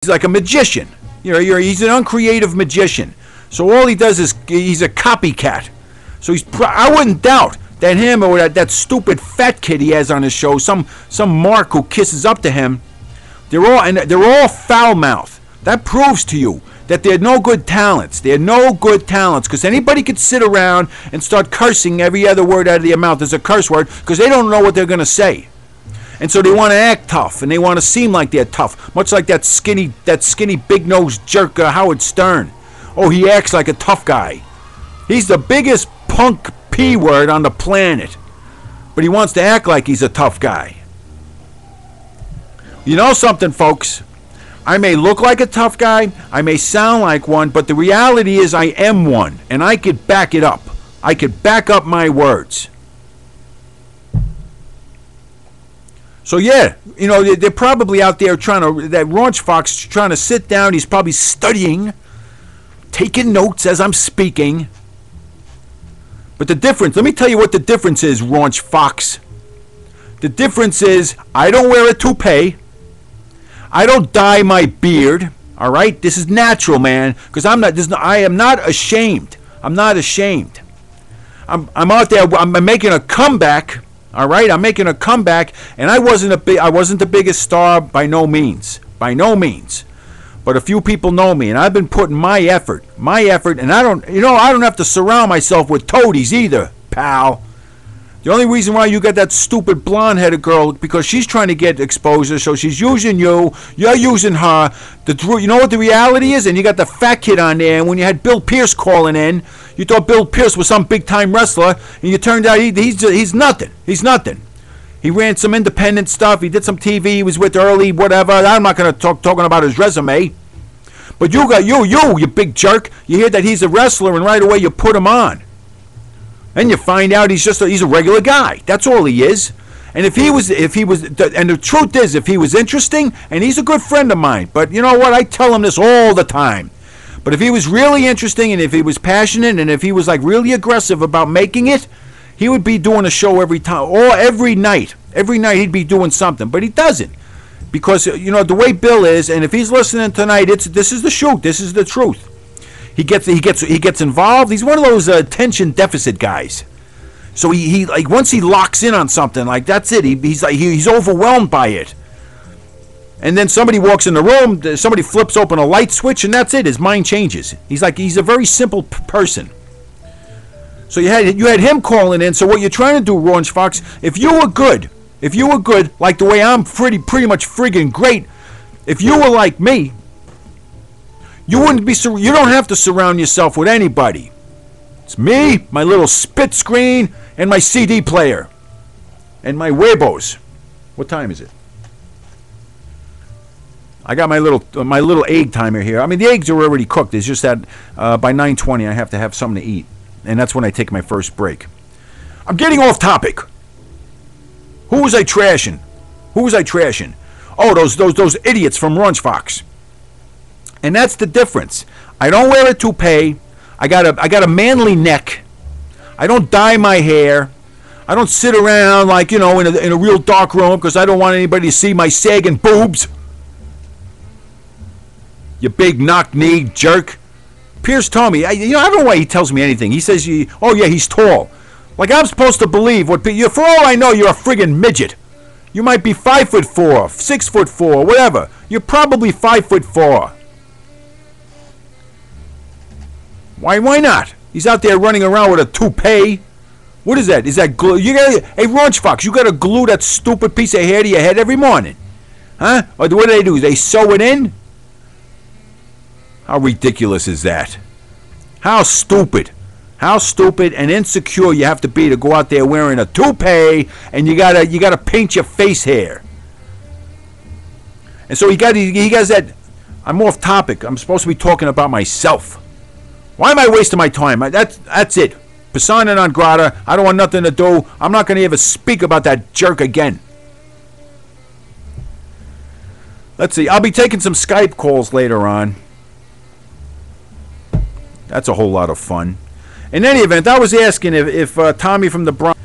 He's like a magician. You know, he's an uncreative magician. So all he does is he's a copycat. So I wouldn't doubt that him or that stupid fat kid he has on his show, some mark who kisses up to him, they're all foul mouth. That proves to you that they're no good talents. They're no good talents because anybody could sit around and start cursing every other word out of their mouth as a curse word because they don't know what they're going to say. And so they want to act tough and they want to seem like they're tough, much like that skinny big-nosed jerk Howard Stern. Oh, he acts like a tough guy. He's the biggest punk P-word on the planet, but he wants to act like he's a tough guy. You know something, folks? I may look like a tough guy, I may sound like one, but the reality is I am one, and I could back it up. I could back up my words. So yeah, you know, they're probably out there that Raunch Foxxx trying to sit down, he's probably studying, taking notes as I'm speaking. But the difference, let me tell you what the difference is, Raunch Foxxx. The difference is I don't wear a toupee. I don't dye my beard. All right, this is natural, man, because I am not ashamed. I'm not ashamed. I'm out there. I'm making a comeback. All right, I'm making a comeback, and I wasn't the biggest star by no means. By no means. But a few people know me, and I've been putting my effort, and I don't have to surround myself with toadies either, pal. The only reason why you got that stupid blonde-headed girl, because she's trying to get exposure, so she's using you, you're using her. You know what the reality is? And you got the fat kid on there, and when you had Bill Pierce calling in, you thought Bill Pierce was some big-time wrestler, and you turned out he's nothing. He's nothing. He ran some independent stuff. He did some TV. He was with Early, whatever. I'm not going to talking about his resume. But you got you big jerk. You hear that he's a wrestler, and right away you put him on. And you find out he's a regular guy. That's all he is. And if he was, and the truth is, if he was interesting, and he's a good friend of mine, but you know what? I tell him this all the time. But if he was really interesting, and if he was passionate, and if he was like really aggressive about making it, he would be doing a show every time, or every night. Every night he'd be doing something, but he doesn't, because you know the way Bill is, and if he's listening tonight, this is the shoot. This is the truth. He gets involved. He's one of those attention deficit guys. So he like once he locks in on something, like that's it. He's overwhelmed by it. And then somebody walks in the room, somebody flips open a light switch, and that's it. His mind changes. He's a very simple person. So you had him calling in. So what you're trying to do, Raunch Foxxx, if you were good, like the way I'm pretty much friggin' great, if you were like me, you don't have to surround yourself with anybody. It's me, my little spit screen, and my CD player. And my Weibos. What time is it? I got my little egg timer here. I mean, the eggs are already cooked. It's just that by 9:20 I have to have something to eat. And that's when I take my first break. I'm getting off topic. Who was I trashing? Oh, those idiots from Raunch Foxxx. And that's the difference. I don't wear a toupee. I got a manly neck. I don't dye my hair. I don't sit around like, you know, in a real dark room because I don't want anybody to see my sagging boobs. You big knock-knee jerk. Pierce told me, I don't know why he tells me anything. He says, oh yeah, he's tall. Like I'm supposed to believe for all I know, you're a friggin' midget. You might be 5'4", 6'4", whatever. You're probably 5'4". Why not? He's out there running around with a toupee. What is that? Is that glue? Hey, Raunch Foxxx, you gotta glue that stupid piece of hair to your head every morning. Huh? Or what do? They sew it in? How ridiculous is that? How stupid and insecure you have to be to go out there wearing a toupee and you gotta paint your face hair. And so he got that. I'm off topic. I'm supposed to be talking about myself. Why am I wasting my time? That's it. Persona non grata. I don't want nothing to do. I'm not going to ever speak about that jerk again. Let's see. I'll be taking some Skype calls later on. That's a whole lot of fun. In any event, I was asking if Tommy from the Bronx